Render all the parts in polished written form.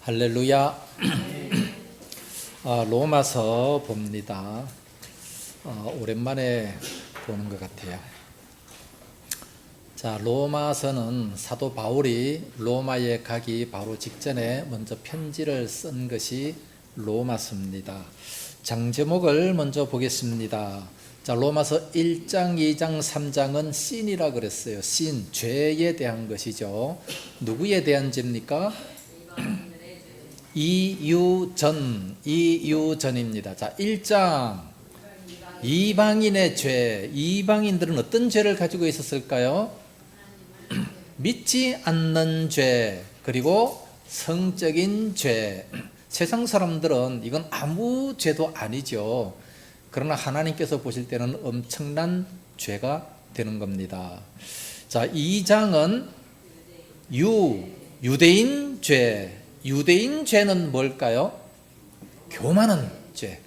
할렐루야. 로마서 봅니다. 오랜만에 보는 것 같아요. 자, 로마서는 사도 바울이 로마에 가기 바로 직전에 먼저 편지를 쓴 것이 로마서입니다. 장제목을 먼저 보겠습니다. 자, 로마서 1장, 2장, 3장은 신이라 그랬어요. 신, 죄에 대한 것이죠. 누구에 대한 죄입니까? 이유전입니다. 자, 1장 이방인의 죄. 이방인들은 어떤 죄를 가지고 있었을까요? 믿지 않는 죄, 그리고 성적인 죄. 세상 사람들은 이건 아무 죄도 아니죠. 그러나 하나님께서 보실 때는 엄청난 죄가 되는 겁니다. 자, 2장은 유대인 죄. 유대인 죄는 뭘까요? 교만한 죄,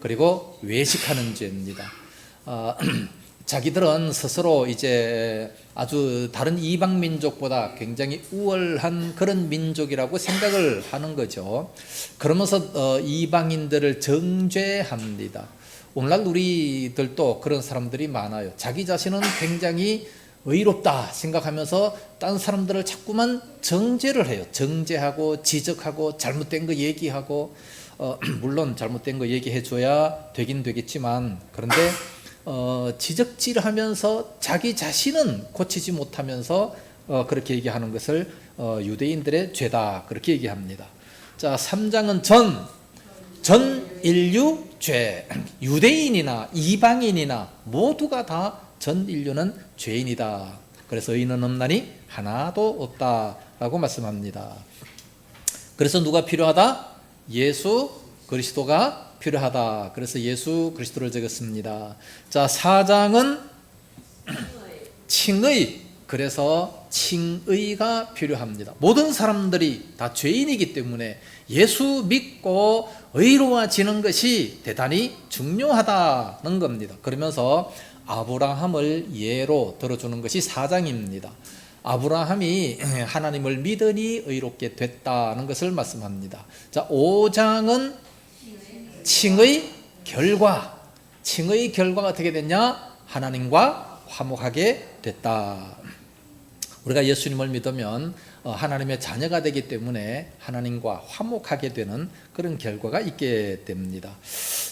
그리고 외식하는 죄입니다. 자기들은 스스로 이제 아주 다른 이방 민족보다 굉장히 우월한 그런 민족이라고 생각을 하는 거죠. 그러면서 이방인들을 정죄합니다. 오늘날 우리들도 그런 사람들이 많아요. 자기 자신은 굉장히 의롭다 생각하면서 다른 사람들을 자꾸만 정죄를 해요. 정죄하고 지적하고 잘못된 거 얘기하고 물론 잘못된 거 얘기해 줘야 되긴 되겠지만, 그런데 지적질하면서 자기 자신은 고치지 못하면서 그렇게 얘기하는 것을 유대인들의 죄다 그렇게 얘기합니다. 자, 3장은 전 인류 죄. 유대인이나 이방인이나 모두가 다 전 인류는 죄인이다. 그래서 의인은 없나니 하나도 없다라고 말씀합니다. 그래서 누가 필요하다? 예수 그리스도가 필요하다. 그래서 예수 그리스도를 적었습니다. 자, 4장은 칭의. 그래서 칭의가 필요합니다. 모든 사람들이 다 죄인이기 때문에 예수 믿고 의로워지는 것이 대단히 중요하다는 겁니다. 그러면서 아브라함을 예로 들어주는 것이 4장입니다. 아브라함이 하나님을 믿으니 의롭게 됐다는 것을 말씀합니다. 자, 5장은 칭의 결과. 칭의 결과가 어떻게 됐냐? 하나님과 화목하게 됐다. 우리가 예수님을 믿으면 하나님의 자녀가 되기 때문에 하나님과 화목하게 되는 그런 결과가 있게 됩니다.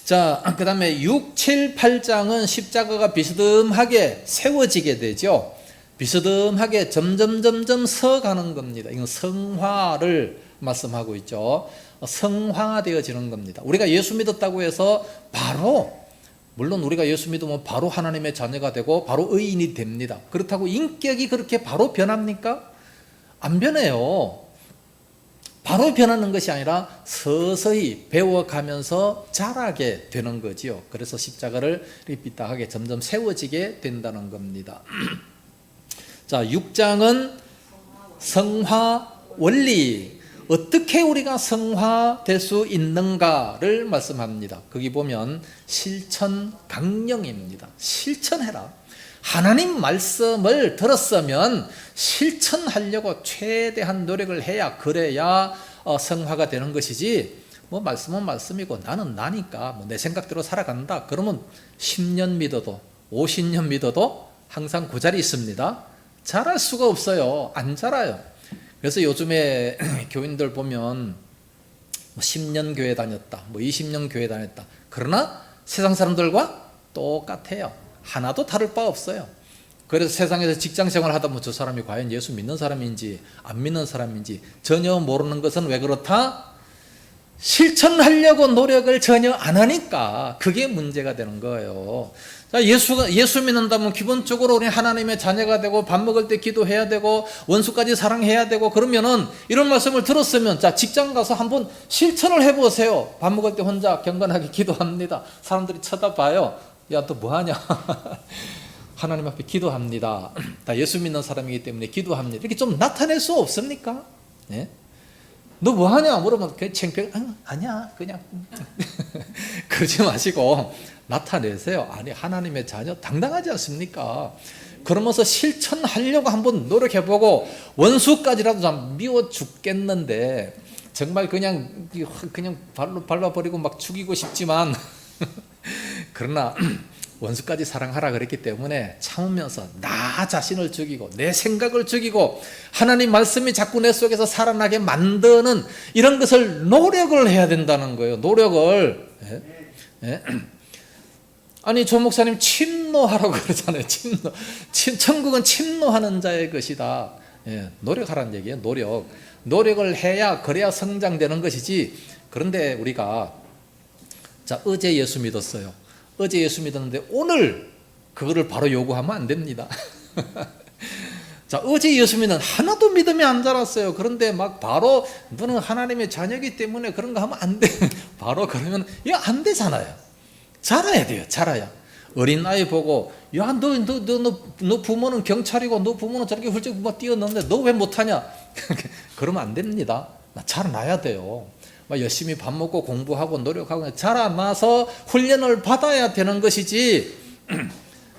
자, 그 다음에 6, 7, 8장은 십자가가 비스듬하게 세워지게 되죠. 비스듬하게 점점 서가는 겁니다. 이건 성화를 말씀하고 있죠. 성화되어지는 겁니다. 우리가 예수 믿었다고 해서 바로, 물론 우리가 예수 믿으면 바로 하나님의 자녀가 되고 바로 의인이 됩니다. 그렇다고 인격이 그렇게 바로 변합니까? 안 변해요. 바로 변하는 것이 아니라 서서히 배워가면서 자라게 되는 거지요. 그래서 십자가를 삐딱하게 점점 세워지게 된다는 겁니다. 자, 6장은 성화 원리. 어떻게 우리가 성화될 수 있는가를 말씀합니다. 거기 보면 실천 강령입니다. 실천해라. 하나님 말씀을 들었으면 실천하려고 최대한 노력을 해야, 그래야 성화가 되는 것이지, 뭐 말씀은 말씀이고 나는 나니까 뭐 내 생각대로 살아간다 그러면 10년 믿어도 50년 믿어도 항상 그 자리에 있습니다. 자랄 수가 없어요. 안 자라요. 그래서 요즘에 교인들 보면 10년 교회 다녔다, 20년 교회 다녔다. 그러나 세상 사람들과 똑같아요. 하나도 다를 바 없어요. 그래서 세상에서 직장생활 하다 보면 저 사람이 과연 예수 믿는 사람인지 안 믿는 사람인지 전혀 모르는 것은 왜 그렇다? 실천하려고 노력을 전혀 안 하니까 그게 문제가 되는 거예요. 자, 예수 믿는다면 기본적으로 우리 하나님의 자녀가 되고 밥 먹을 때 기도해야 되고 원수까지 사랑해야 되고, 그러면은 이런 말씀을 들었으면 자, 직장 가서 한번 실천을 해보세요. 밥 먹을 때 혼자 경건하게 기도합니다. 사람들이 쳐다봐요. 야, 또 뭐하냐? 하나님 앞에 기도합니다. 다 예수 믿는 사람이기 때문에 기도합니다. 이렇게 좀 나타낼 수 없습니까? 예? 너 뭐하냐? 물어보면 그냥 창피해. 아니야, 그냥. 그러지 마시고 나타내세요. 아니, 하나님의 자녀 당당하지 않습니까? 그러면서 실천하려고 한번 노력해보고, 원수까지라도 좀 미워 죽겠는데 정말 그냥 발로 밟아버리고 막 죽이고 싶지만 그러나 원수까지 사랑하라 그랬기 때문에 참으면서 나 자신을 죽이고 내 생각을 죽이고 하나님 말씀이 자꾸 내 속에서 살아나게 만드는 이런 것을 노력을 해야 된다는 거예요. 노력을. 예? 아니 조 목사님 침노하라고 그러잖아요. 천국은 침노하는 자의 것이다. 예, 노력하라는 얘기예요. 노력을 해야 그래야 성장되는 것이지. 그런데 우리가 자 어제 예수 믿었어요. 어제 예수 믿었는데 오늘 그거를 바로 요구하면 안 됩니다. 자 어제 예수 믿는 하나도 믿음이 안 자랐어요. 그런데 막 바로 너는 하나님의 자녀이기 때문에 그런 거 하면 안 돼. 바로 그러면 이거 안 되잖아요. 자라야 돼요. 자라야. 어린 아이 보고 야 너 부모는 경찰이고 너 부모는 저렇게 훌쩍 뛰어넘는데 너 왜 못하냐? 그러면 안 됩니다. 자라나야 돼요. 막 열심히 밥 먹고 공부하고 노력하고 자라나서 훈련을 받아야 되는 것이지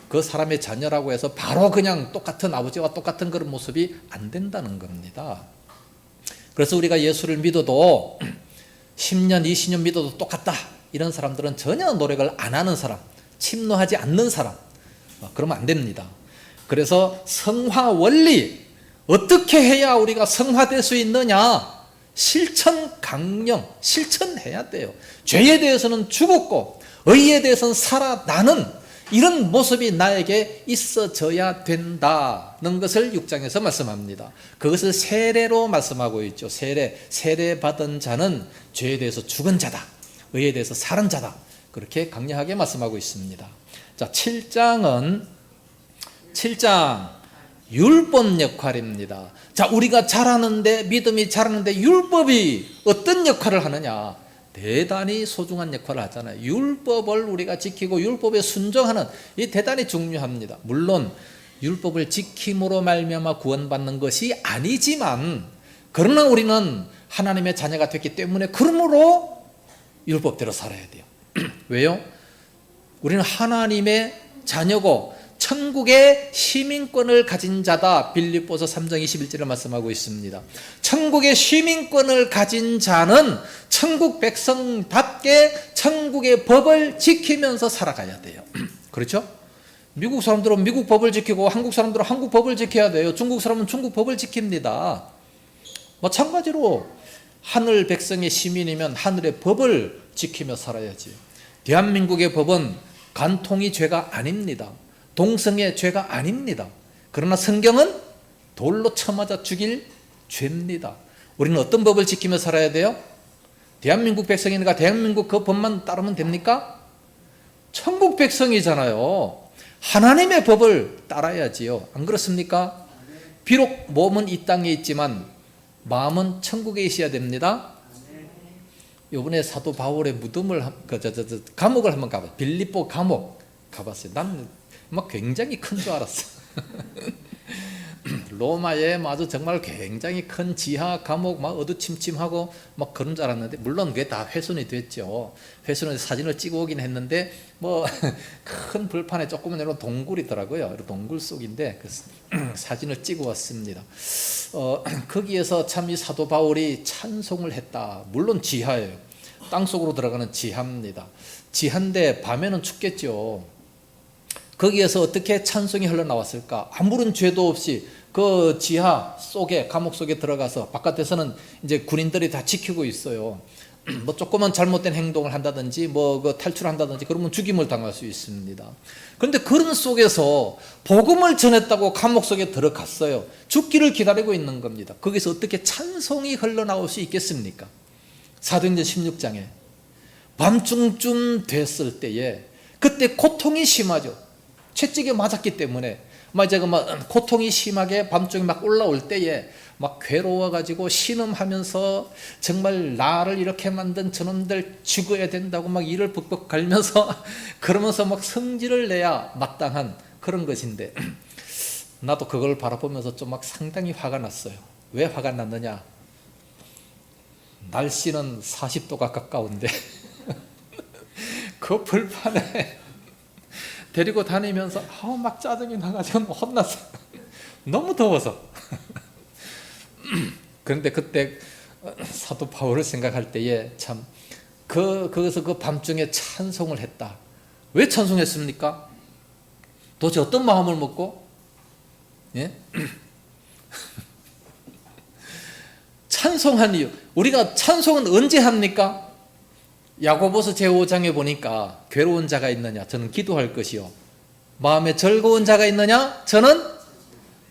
그 사람의 자녀라고 해서 바로 그냥 똑같은 아버지와 똑같은 그런 모습이 안 된다는 겁니다. 그래서 우리가 예수를 믿어도 10년 20년 믿어도 똑같다 이런 사람들은 전혀 노력을 안 하는 사람, 침노하지 않는 사람, 그러면 안 됩니다. 그래서 성화 원리 어떻게 해야 우리가 성화될 수 있느냐? 실천 강령, 실천해야 돼요. 죄에 대해서는 죽었고 의에 대해서는 살아나는 이런 모습이 나에게 있어져야 된다는 것을 6장에서 말씀합니다. 그것을 세례로 말씀하고 있죠. 세례 받은 자는 죄에 대해서 죽은 자다. 의에 대해서 살은 자다. 그렇게 강력하게 말씀하고 있습니다. 자, 7장 율법 역할입니다. 자, 우리가 자라는데 믿음이 자라는데 율법이 어떤 역할을 하느냐? 대단히 소중한 역할을 하잖아요. 율법을 우리가 지키고 율법에 순종하는 이 대단히 중요합니다. 물론 율법을 지킴으로 말미암아 구원받는 것이 아니지만 그러나 우리는 하나님의 자녀가 됐기 때문에 그러므로 율법대로 살아야 돼요. 왜요? 우리는 하나님의 자녀고 천국의 시민권을 가진 자다. 빌립보서 3장 21절에 말씀하고 있습니다. 천국의 시민권을 가진 자는 천국 백성답게 천국의 법을 지키면서 살아가야 돼요. 그렇죠? 미국 사람들은 미국 법을 지키고 한국 사람들은 한국 법을 지켜야 돼요. 중국 사람은 중국 법을 지킵니다. 마찬가지로 하늘 백성의 시민이면 하늘의 법을 지키며 살아야지. 대한민국의 법은 간통이 죄가 아닙니다. 동성애 죄가 아닙니다. 그러나 성경은 돌로 쳐맞아 죽일 죄입니다. 우리는 어떤 법을 지키며 살아야 돼요? 대한민국 백성이니까 대한민국 그 법만 따르면 됩니까? 천국 백성이잖아요. 하나님의 법을 따라야지요. 안 그렇습니까? 비록 몸은 이 땅에 있지만 마음은 천국에 있어야 됩니다. 이번에 사도 바울의 무덤을 감옥을 한번 가봤어요. 빌립보 감옥 가봤어요. 난 막 굉장히 큰 줄 알았어. 로마에 아주 정말 굉장히 큰 지하 감옥 막 어두침침하고 막 그런 줄 알았는데 물론 그게 다 훼손이 됐죠. 훼손해서 사진을 찍어 오긴 했는데 뭐 큰 불판에 조그만 이런 동굴이더라고요. 동굴 속인데 그 사진을 찍어 왔습니다. 거기에서 참 이 사도 바울이 찬송을 했다. 물론 지하예요. 땅속으로 들어가는 지하입니다. 지하인데 밤에는 춥겠죠. 거기에서 어떻게 찬송이 흘러나왔을까? 아무런 죄도 없이 그 지하 속에 감옥 속에 들어가서 바깥에서는 이제 군인들이 다 지키고 있어요. 뭐 조그만 잘못된 행동을 한다든지 뭐 그 탈출한다든지 그러면 죽임을 당할 수 있습니다. 그런데 그런 속에서 복음을 전했다고 감옥 속에 들어갔어요. 죽기를 기다리고 있는 겁니다. 거기서 어떻게 찬송이 흘러나올 수 있겠습니까? 사도행전 16장에 밤중쯤 됐을 때에 그때 고통이 심하죠. 채찍에 맞았기 때문에 막 고통이 심하게 밤중에 막 올라올 때에 막 괴로워가지고 신음하면서 정말 나를 이렇게 만든 저놈들 죽어야 된다고 막 이를 벅벅 갈면서 그러면서 막 성질을 내야 마땅한 그런 것인데 나도 그걸 바라보면서 좀 막 상당히 화가 났어요. 왜 화가 났느냐? 날씨는 40도가 가까운데 그 불판에 데리고 다니면서 막 짜증이 나가지고 혼났어요. 너무 더워서. 그런데 그때 사도 바울을 생각할 때에 참 거기서 그 밤중에 찬송을 했다. 왜 찬송했습니까? 도대체 어떤 마음을 먹고? 예? 찬송한 이유. 우리가 찬송은 언제 합니까? 야고보서 제5장에 보니까 괴로운 자가 있느냐? 저는 기도할 것이요. 마음에 즐거운 자가 있느냐? 저는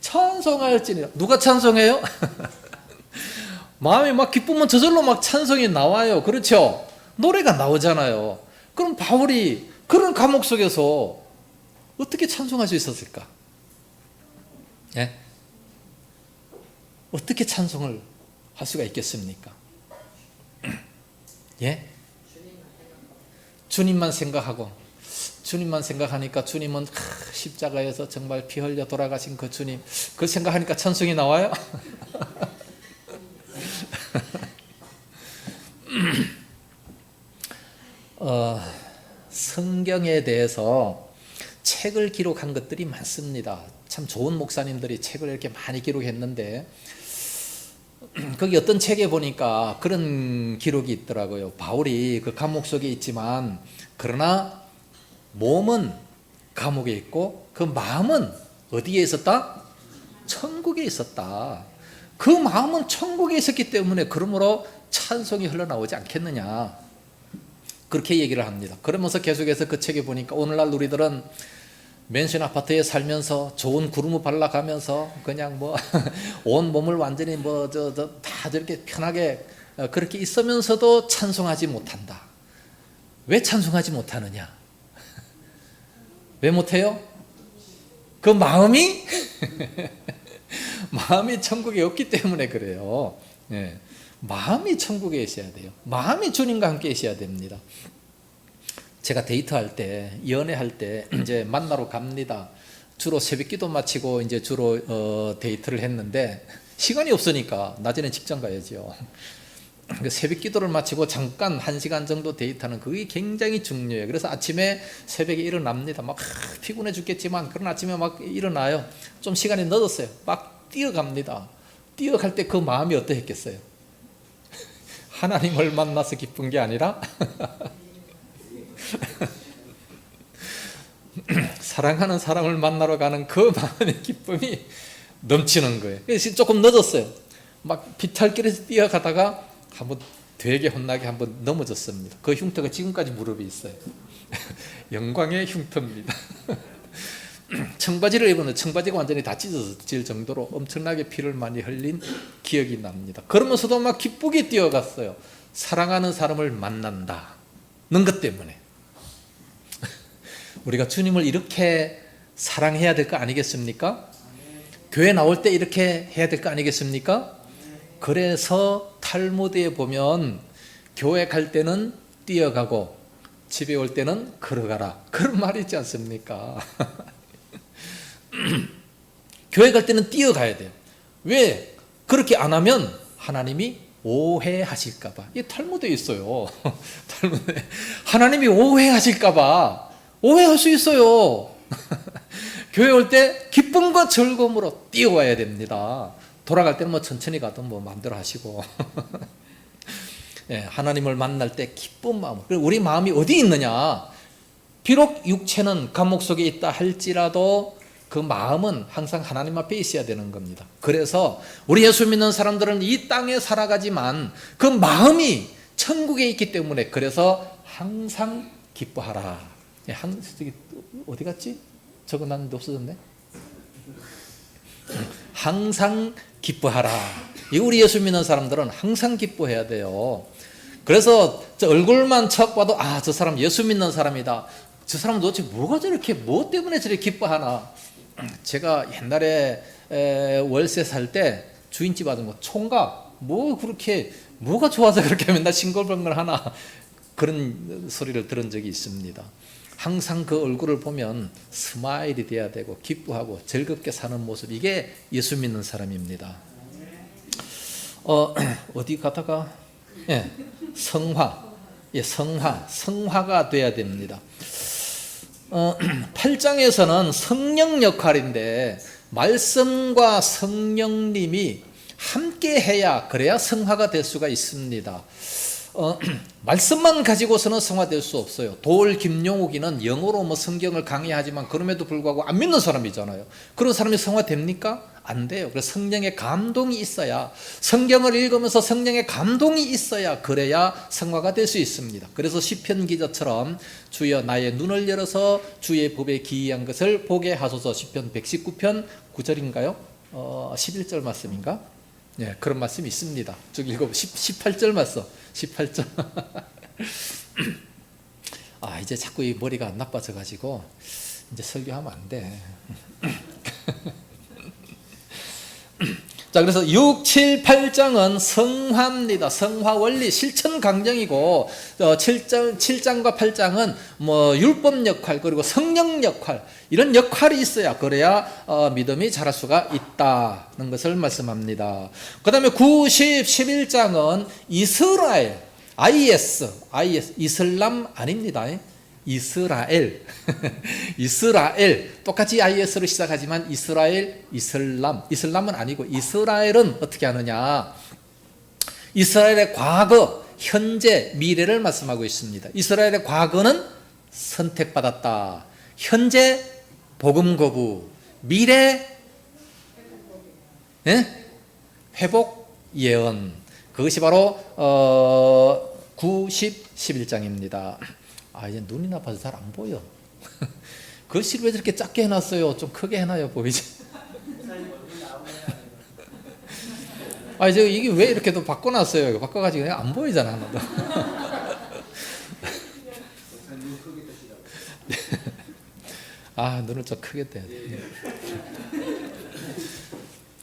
찬송할지니라. 누가 찬송해요? 마음이 막 기쁘면 저절로 막 찬송이 나와요. 그렇죠? 노래가 나오잖아요. 그럼 바울이 그런 감옥 속에서 어떻게 찬송할 수 있었을까? 예? 어떻게 찬송을 할 수가 있겠습니까? 예? 주님만 생각하고, 주님만 생각하니까 주님은 십자가에서 정말 피 흘려 돌아가신 그 주님, 그 생각하니까 찬송이 나와요? 성경에 대해서 책을 기록한 것들이 많습니다. 참 좋은 목사님들이 책을 이렇게 많이 기록했는데, 거기 어떤 책에 보니까 그런 기록이 있더라고요. 바울이 그 감옥 속에 있지만, 그러나 몸은 감옥에 있고 그 마음은 어디에 있었다? 천국에 있었다. 그 마음은 천국에 있었기 때문에 그러므로 찬송이 흘러나오지 않겠느냐, 그렇게 얘기를 합니다. 그러면서 계속해서 그 책에 보니까 오늘날 우리들은 맨션 아파트에 살면서 좋은 구름을 발라가면서 그냥 뭐 온 몸을 완전히 다 저렇게 편하게 그렇게 있으면서도 찬송하지 못한다. 왜 찬송하지 못하느냐? 왜 못해요? 그 마음이 마음이 천국에 없기 때문에 그래요. 예. 마음이 천국에 있어야 돼요. 마음이 주님과 함께 있어야 됩니다. 제가 데이트할 때, 연애할 때 이제 만나러 갑니다. 주로 새벽기도 마치고 이제 주로 데이트를 했는데, 시간이 없으니까 낮에는 직장 가야죠. 새벽기도를 마치고 잠깐 1시간 정도 데이트하는 그게 굉장히 중요해요. 그래서 아침에 새벽에 일어납니다. 막 피곤해 죽겠지만 그런 아침에 막 일어나요. 좀 시간이 늦었어요. 막 뛰어갑니다. 뛰어갈 때 그 마음이 어떠했겠어요? 하나님을 만나서 기쁜 게 아니라 사랑하는 사람을 만나러 가는 그 마음의 기쁨이 넘치는 거예요. 그래서 조금 늦었어요. 막 비탈길에서 뛰어가다가 한번 되게 혼나게 한번 넘어졌습니다. 그 흉터가 지금까지 무릎에 있어요. 영광의 흉터입니다. 청바지를 입었는데 청바지가 완전히 다 찢어질 정도로 엄청나게 피를 많이 흘린 기억이 납니다. 그러면서도 막 기쁘게 뛰어갔어요. 사랑하는 사람을 만난다는 것 때문에. 우리가 주님을 이렇게 사랑해야 될 거 아니겠습니까? 교회 나올 때 이렇게 해야 될 거 아니겠습니까? 그래서 탈무드에 보면 교회 갈 때는 뛰어가고 집에 올 때는 걸어가라, 그런 말이 있지 않습니까? 교회 갈 때는 뛰어가야 돼요. 왜? 그렇게 안 하면 하나님이 오해하실까봐. 이게 탈무드에 있어요. 탈무드에 하나님이 오해하실까봐. 오해할 수 있어요. 교회 올 때 기쁨과 즐거움으로 뛰어와야 됩니다. 돌아갈 때는 뭐 천천히 가든 뭐 마음대로 하시고. 예, 하나님을 만날 때 기쁜 마음. 우리 마음이 어디 있느냐? 비록 육체는 감옥 속에 있다 할지라도 그 마음은 항상 하나님 앞에 있어야 되는 겁니다. 그래서 우리 예수 믿는 사람들은 이 땅에 살아가지만 그 마음이 천국에 있기 때문에, 그래서 항상 기뻐하라. 예, 어디 갔지? 적어놨는데 없어졌네. 항상 기뻐하라. 이 우리 예수 믿는 사람들은 항상 기뻐해야 돼요. 그래서 저 얼굴만 척 봐도 저 사람 예수 믿는 사람이다. 저 사람 도대체 뭐가 저렇게, 뭐 때문에 저렇게 기뻐하나. 제가 옛날에 월세 살 때 주인집 아줌마 총각, 뭐 그렇게 뭐가 좋아서 그렇게 맨날 싱글벙글 하나, 그런 소리를 들은 적이 있습니다. 항상 그 얼굴을 보면 스마일이 돼야 되고 기뻐하고 즐겁게 사는 모습, 이게 예수 믿는 사람입니다. 어디 가다가 성화, 성화가 돼야 됩니다. 8장에서는 성령 역할인데, 말씀과 성령님이 함께 해야 그래야 성화가 될 수가 있습니다. 말씀만 가지고서는 성화될 수 없어요. 도올 김용욱이는 영어로 뭐 성경을 강의하지만 그럼에도 불구하고 안 믿는 사람이잖아요. 그런 사람이 성화됩니까? 안 돼요. 그래서 성령의 감동이 있어야, 성경을 읽으면서 성령의 감동이 있어야 그래야 성화가 될 수 있습니다. 그래서 시편 기자처럼 주여 나의 눈을 열어서 주의 법에 기이한 것을 보게 하소서, 시편 119편 9절인가요? 11절 말씀인가? 네, 그런 말씀이 있습니다. 쭉 읽어 18절 말씀. 18절. 이제 자꾸 이 머리가 안 나빠져 가지고 이제 설교하면 안 돼. 자, 그래서 6, 7, 8장은 성화입니다. 성화 원리 실천 강령이고, 7장과 8장은 뭐 율법 역할 그리고 성령 역할, 이런 역할이 있어야 그래야 믿음이 자랄 수가 있다는 것을 말씀합니다. 그 다음에 9, 10, 11장은 이스라엘, IS, 이슬람 아닙니다. 이스라엘. 이스라엘. 똑같이 IS로 시작하지만 이스라엘, 이슬람은 아니고 이스라엘은 어떻게 하느냐. 이스라엘의 과거, 현재, 미래를 말씀하고 있습니다. 이스라엘의 과거는 선택받았다. 현재 복음 거부, 미래 회복 예언. 그것이 바로 9, 10, 11장입니다. 이제 눈이 나빠서 잘 안 보여. 글씨를 왜 저렇게 작게 해놨어요? 좀 크게 해놔요, 보이지? 이제 이게 왜 이렇게 또 바꿔놨어요? 바꿔가지고 그냥 안 보이잖아, 하나도. 눈을 좀 크게 떼야 돼.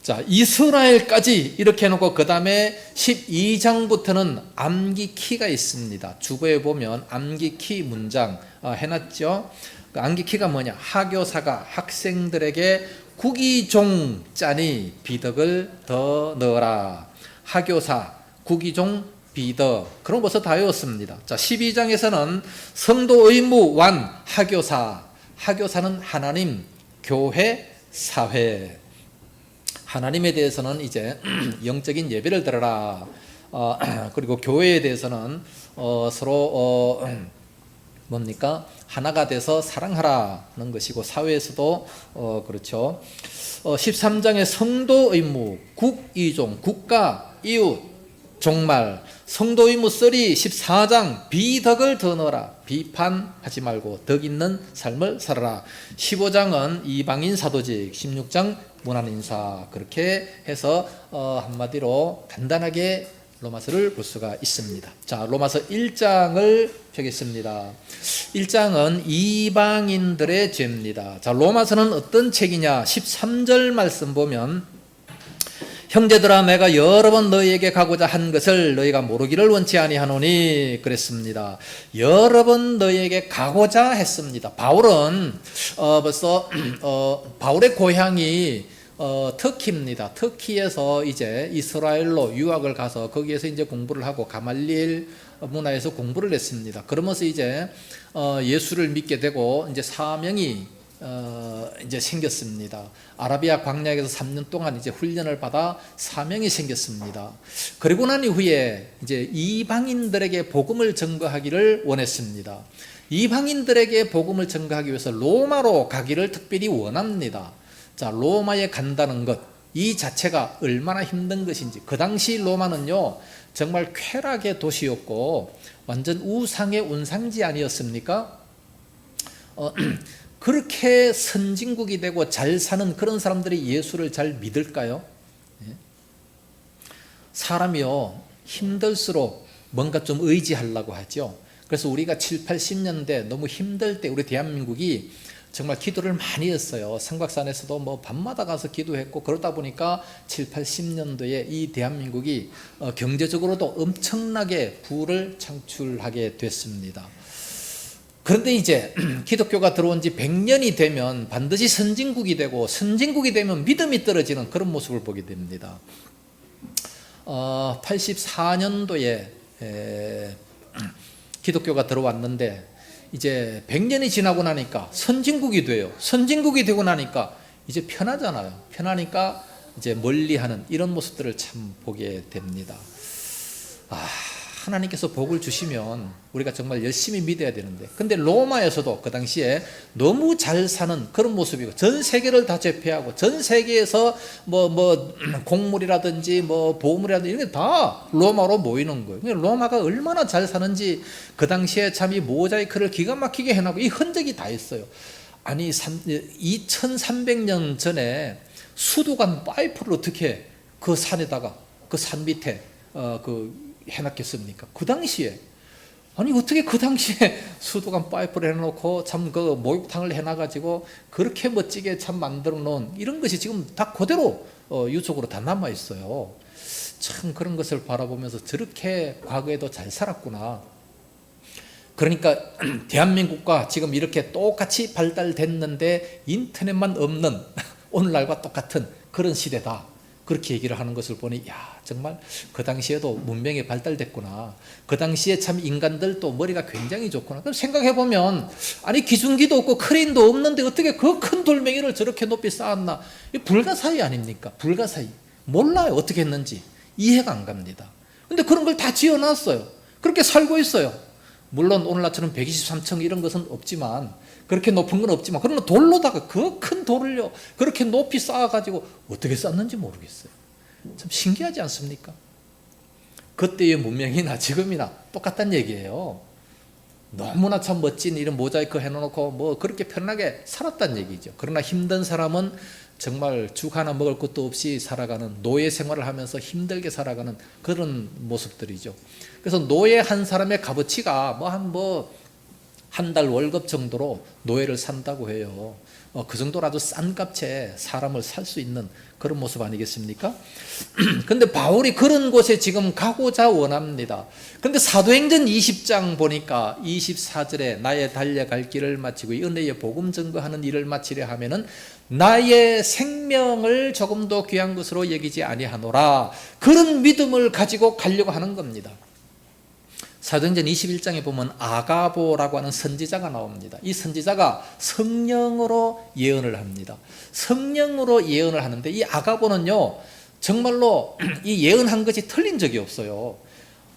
자, 이스라엘까지 이렇게 해놓고 그 다음에 12장부터는 암기키가 있습니다. 주보에 보면 암기키 문장 해놨죠. 그 암기키가 뭐냐? 하교사가 학생들에게 구기종 짜니 비덕을 더 넣어라. 하교사, 구기종, 비덕. 그런 것을 다 외웠습니다. 자, 12장에서는 성도 의무 완 하교사. 하교사는 하나님, 교회, 사회. 하나님에 대해서는 이제 영적인 예배를 드려라. 그리고 교회에 대해서는 서로 뭡니까? 하나가 돼서 사랑하라는 것이고, 사회에서도 그렇죠. 13장의 성도 의무, 국이종, 국가, 이웃, 종말. 성도 의무 3, 14장 비덕을 더 넣어라. 비판하지 말고 덕 있는 삶을 살아라. 15장은 이방인 사도직, 16장 문안인사. 그렇게 해서 한마디로 간단하게 로마서를 볼 수가 있습니다. 자, 로마서 1장을 펴겠습니다. 1장은 이방인들의 죄입니다. 자, 로마서는 어떤 책이냐? 13절 말씀 보면, 형제들아 내가 여러 번 너희에게 가고자 한 것을 너희가 모르기를 원치 아니하노니 그랬습니다. 여러 번 너희에게 가고자 했습니다. 바울은 벌써 바울의 고향이 터키입니다. 터키에서 이제 이스라엘로 유학을 가서 거기에서 이제 공부를 하고 가말리엘 문화에서 공부를 했습니다. 그러면서 이제 예수를 믿게 되고 이제 사명이 이제 생겼습니다. 아라비아 광야에서 3년 동안 이제 훈련을 받아 사명이 생겼습니다. 그리고 난 이후에 이제 이방인들에게 복음을 전거하기를 원했습니다. 이방인들에게 복음을 전거하기 위해서 로마로 가기를 특별히 원합니다. 자, 로마에 간다는 것, 이 자체가 얼마나 힘든 것인지. 그 당시 로마는요 정말 쾌락의 도시였고 완전 우상의 운상지 아니었습니까? 그렇게 선진국이 되고 잘 사는 그런 사람들이 예수를 잘 믿을까요? 사람이요 힘들수록 뭔가 좀 의지하려고 하죠. 그래서 우리가 7, 80년대 너무 힘들 때 우리 대한민국이 정말 기도를 많이 했어요. 성곽산에서도 뭐 밤마다 가서 기도했고, 그러다 보니까 7, 80년도에 이 대한민국이 경제적으로도 엄청나게 부를 창출하게 됐습니다. 그런데 이제 기독교가 들어온 지 100년이 되면 반드시 선진국이 되고, 선진국이 되면 믿음이 떨어지는 그런 모습을 보게 됩니다. 84년도에 기독교가 들어왔는데 이제 100년이 지나고 나니까 선진국이 돼요. 선진국이 되고 나니까 이제 편하잖아요. 편하니까 이제 멀리하는 이런 모습들을 참 보게 됩니다. 하나님께서 복을 주시면 우리가 정말 열심히 믿어야 되는데, 근데 로마에서도 그 당시에 너무 잘 사는 그런 모습이고, 전 세계를 다 제패하고 전 세계에서 곡물이라든지 보물이라든지 이런 게 다 로마로 모이는 거예요. 그러니까 로마가 얼마나 잘 사는지 그 당시에 참 이 모자이크를 기가 막히게 해놓고 이 흔적이 다 있어요. 아니 2300년 전에 수도관 파이프를 어떻게 그 산에다가 그 산 밑에 해놨겠습니까? 그 당시에, 아니 어떻게 그 당시에 수도관 파이프를 해놓고 참 그 목욕탕을 해놔가지고 그렇게 멋지게 참 만들어 놓은 이런 것이 지금 다 그대로 유적으로 다 남아 있어요. 참 그런 것을 바라보면서 저렇게 과거에도 잘 살았구나. 그러니까 대한민국과 지금 이렇게 똑같이 발달됐는데 인터넷만 없는 오늘날과 똑같은 그런 시대다, 그렇게 얘기를 하는 것을 보니, 정말 그 당시에도 문명이 발달됐구나. 그 당시에 참 인간들도 머리가 굉장히 좋구나. 그럼 생각해보면, 아니 기중기도 없고 크레인도 없는데 어떻게 그 큰 돌멩이를 저렇게 높이 쌓았나. 이 불가사의 아닙니까? 불가사의. 몰라요, 어떻게 했는지. 이해가 안 갑니다. 근데 그런 걸 다 지어놨어요. 그렇게 살고 있어요. 물론 오늘날처럼 123층 이런 것은 없지만, 그렇게 높은 건 없지만, 그러면 돌로다가 그 큰 돌을요 그렇게 높이 쌓아가지고 어떻게 쌓는지 모르겠어요. 참 신기하지 않습니까? 그때의 문명이나 지금이나 똑같다는 얘기예요. 너무나 참 멋진 이런 모자이크 해놓고 그렇게 편하게 살았다는 얘기죠. 그러나 힘든 사람은 정말 죽 하나 먹을 것도 없이 살아가는, 노예 생활을 하면서 힘들게 살아가는 그런 모습들이죠. 그래서 노예 한 사람의 값어치가 한 달 월급 정도로 노예를 산다고 해요. 그 정도로 아주 싼 값에 사람을 살 수 있는 그런 모습 아니겠습니까? 근데 바울이 그런 곳에 지금 가고자 원합니다. 근데 사도행전 20장 보니까 24절에 나의 달려갈 길을 마치고 은혜의 복음 증거하는 일을 마치려 하면은 나의 생명을 조금 더 귀한 것으로 여기지 아니하노라, 그런 믿음을 가지고 가려고 하는 겁니다. 사도행전 21장에 보면 아가보라고 하는 선지자가 나옵니다. 이 선지자가 성령으로 예언을 합니다. 성령으로 예언을 하는데, 이 아가보는요 정말로 이 예언한 것이 틀린 적이 없어요.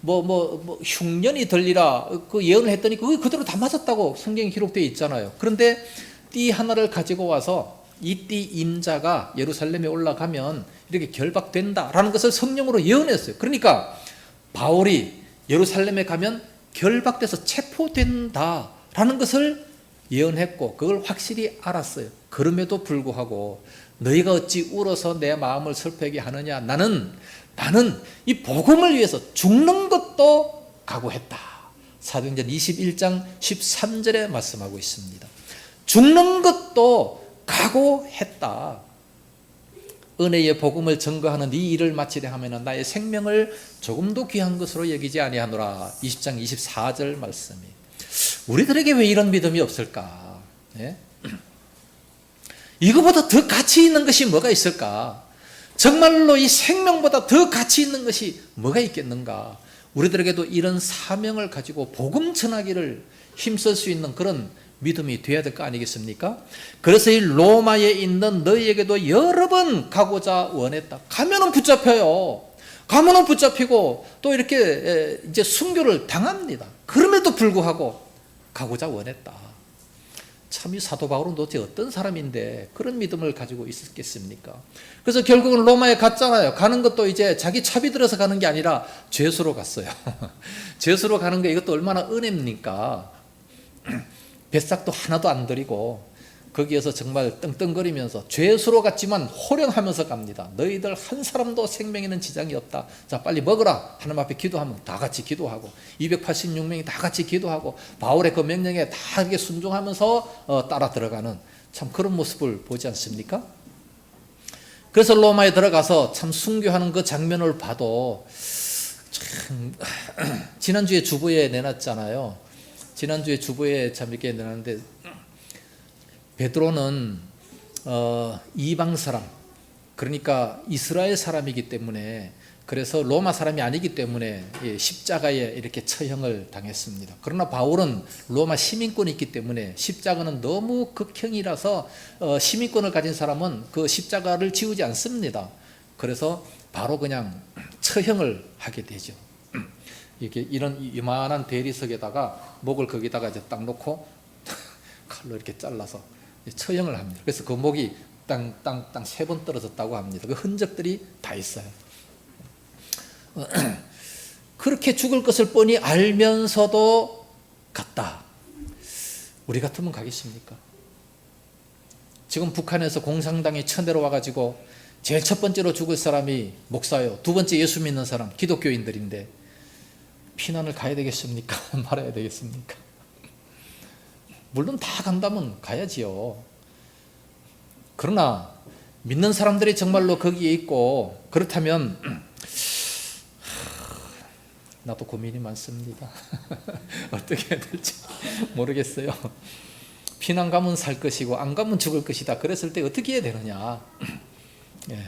흉년이 들리라 그 예언을 했더니 그게 그대로 다 맞았다고 성경에 기록되어 있잖아요. 그런데 띠 하나를 가지고 와서 이 띠 임자가 예루살렘에 올라가면 이렇게 결박된다라는 것을 성령으로 예언했어요. 그러니까 바울이 예루살렘에 가면 결박돼서 체포된다라는 것을 예언했고, 그걸 확실히 알았어요. 그럼에도 불구하고 너희가 어찌 울어서 내 마음을 슬프게 하느냐, 나는 이 복음을 위해서 죽는 것도 각오했다. 사도행전 21장 13절에 말씀하고 있습니다. 죽는 것도 각오했다. 은혜의 복음을 증거하는 이 일을 마치려 하면 나의 생명을 조금도 귀한 것으로 여기지 아니하노라. 20장 24절 말씀이. 우리들에게 왜 이런 믿음이 없을까? 예? 이거보다 더 가치 있는 것이 뭐가 있을까? 정말로 이 생명보다 더 가치 있는 것이 뭐가 있겠는가? 우리들에게도 이런 사명을 가지고 복음 전하기를 힘쓸 수 있는 그런 믿음이 돼야 될 거 아니겠습니까? 그래서 이 로마에 있는 너희에게도 여러 번 가고자 원했다. 가면은 붙잡혀요. 가면은 붙잡히고 또 이렇게 이제 순교를 당합니다. 그럼에도 불구하고 가고자 원했다. 참 이 사도 바울은 도대체 어떤 사람인데 그런 믿음을 가지고 있었겠습니까? 그래서 결국은 로마에 갔잖아요. 가는 것도 이제 자기 차비 들어서 가는 게 아니라 죄수로 갔어요. 죄수로 가는 게 이것도 얼마나 은혜입니까? 뱃삭도 하나도 안 들이고 거기에서 정말 떵떵거리면서 죄수로 갔지만 호령하면서 갑니다. 너희들 한 사람도 생명에는 지장이 없다. 자, 빨리 먹으라. 하나님 앞에 기도하면 다 같이 기도하고 286명이 다 같이 기도하고 바울의 그 명령에 다 이렇게 순종하면서 따라 들어가는 참 그런 모습을 보지 않습니까? 그래서 로마에 들어가서 참 순교하는 그 장면을 봐도 참 지난주에 주보에 내놨잖아요. 지난주에 주보에 참 이렇게 내놨는데 베드로는 이방 사람, 그러니까 이스라엘 사람이기 때문에, 그래서 로마 사람이 아니기 때문에 십자가에 이렇게 처형을 당했습니다. 그러나 바울은 로마 시민권이 있기 때문에 십자가는 너무 극형이라서 시민권을 가진 사람은 그 십자가를 지우지 않습니다. 그래서 바로 그냥 처형을 하게 되죠. 이게 이런 이만한 대리석에다가 목을 거기다가 이제 딱 놓고 칼로 이렇게 잘라서 처형을 합니다. 그래서 그 목이 땅 3번 떨어졌다고 합니다. 그 흔적들이 다 있어요. 그렇게 죽을 것을 뻔히 알면서도 갔다. 우리 같으면 가겠습니까? 지금 북한에서 공산당이 천대로 와가지고 제일 첫 번째로 죽을 사람이 목사요. 두 번째 예수 믿는 사람 기독교인들인데 피난을 가야 되겠습니까? 말아야 되겠습니까? 물론 다 간다면 가야지요. 그러나 믿는 사람들이 정말로 거기에 있고 그렇다면 나도 고민이 많습니다. 어떻게 해야 될지 모르겠어요. 피난 가면 살 것이고 안 가면 죽을 것이다. 그랬을 때 어떻게 해야 되느냐. 예,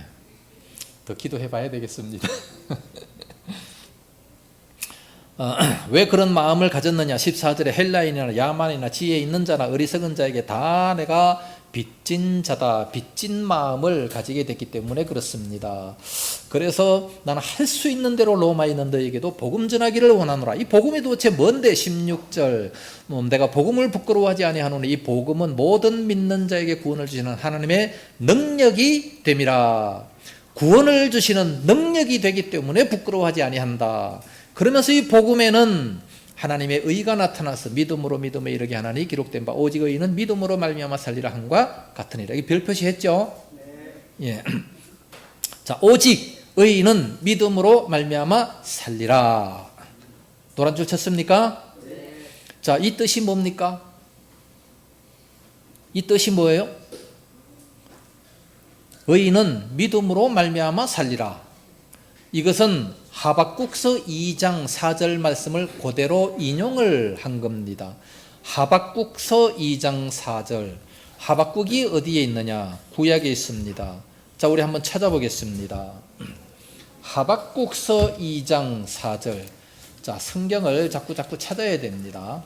더 기도해 봐야 되겠습니다. 왜 그런 마음을 가졌느냐. 14절에 헬라인이나 야만이나 지혜 있는 자나 어리석은 자에게 다 내가 빚진 자다. 빚진 마음을 가지게 됐기 때문에 그렇습니다. 그래서 나는 할 수 있는 대로 로마에 있는 너에게도 복음 전하기를 원하노라. 이 복음이 도대체 뭔데? 16절 내가 복음을 부끄러워하지 아니하노니 이 복음은 모든 믿는 자에게 구원을 주시는 하나님의 능력이 됨이라. 구원을 주시는 능력이 되기 때문에 부끄러워하지 아니한다. 그러면서 이 복음에는 하나님의 의가 나타나서 믿음으로 믿음에 이르게 하나니 기록된 바 오직 의인은 믿음으로 말미암아 살리라 함과 같으니라. 이 별표시 했죠? 네. 예. 자, 오직 의인은 믿음으로 말미암아 살리라. 노란 줄 쳤습니까? 네. 자, 이 뜻이 뭡니까? 이 뜻이 뭐예요? 의인은 믿음으로 말미암아 살리라. 이것은 하박국서 2장 4절 말씀을 그대로 인용을 한 겁니다. 하박국서 2장 4절. 하박국이 어디에 있느냐? 구약에 있습니다. 자, 우리 한번 찾아보겠습니다. 하박국서 2장 4절. 자, 성경을 자꾸 찾아야 됩니다.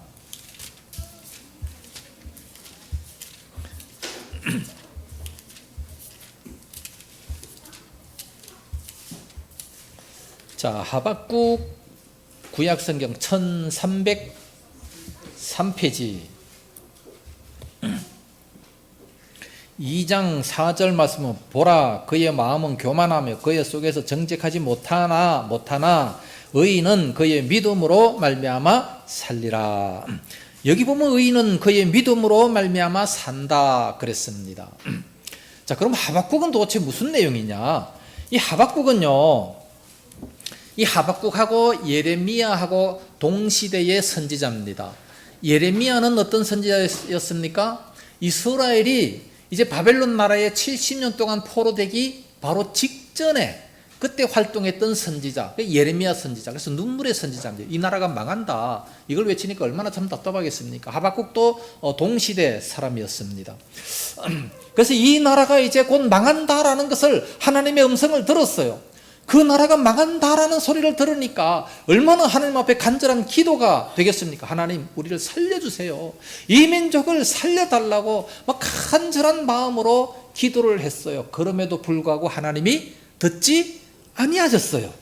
자, 하박국 구약성경 1303페이지 2장 4절 말씀은 보라 그의 마음은 교만하며 그의 속에서 정직하지 못하나 의인은 그의 믿음으로 말미암아 살리라. 여기 보면 의인은 그의 믿음으로 말미암아 산다 그랬습니다. 자, 그럼 하박국은 도대체 무슨 내용이냐? 이 하박국은요, 이 하박국하고 예레미야하고 동시대의 선지자입니다. 예레미야는 어떤 선지자였습니까? 이스라엘이 이제 바벨론 나라에 70년 동안 포로되기 바로 직전에 그때 활동했던 선지자, 예레미야 선지자. 그래서 눈물의 선지자입니다. 이 나라가 망한다. 이걸 외치니까 얼마나 참 답답하겠습니까? 하박국도 동시대 사람이었습니다. 그래서 이 나라가 이제 곧 망한다라는 것을 하나님의 음성을 들었어요. 그 나라가 망한다라는 소리를 들으니까 얼마나 하나님 앞에 간절한 기도가 되겠습니까? 하나님, 우리를 살려주세요. 이 민족을 살려달라고 막 간절한 마음으로 기도를 했어요. 그럼에도 불구하고 하나님이 듣지 아니하셨어요.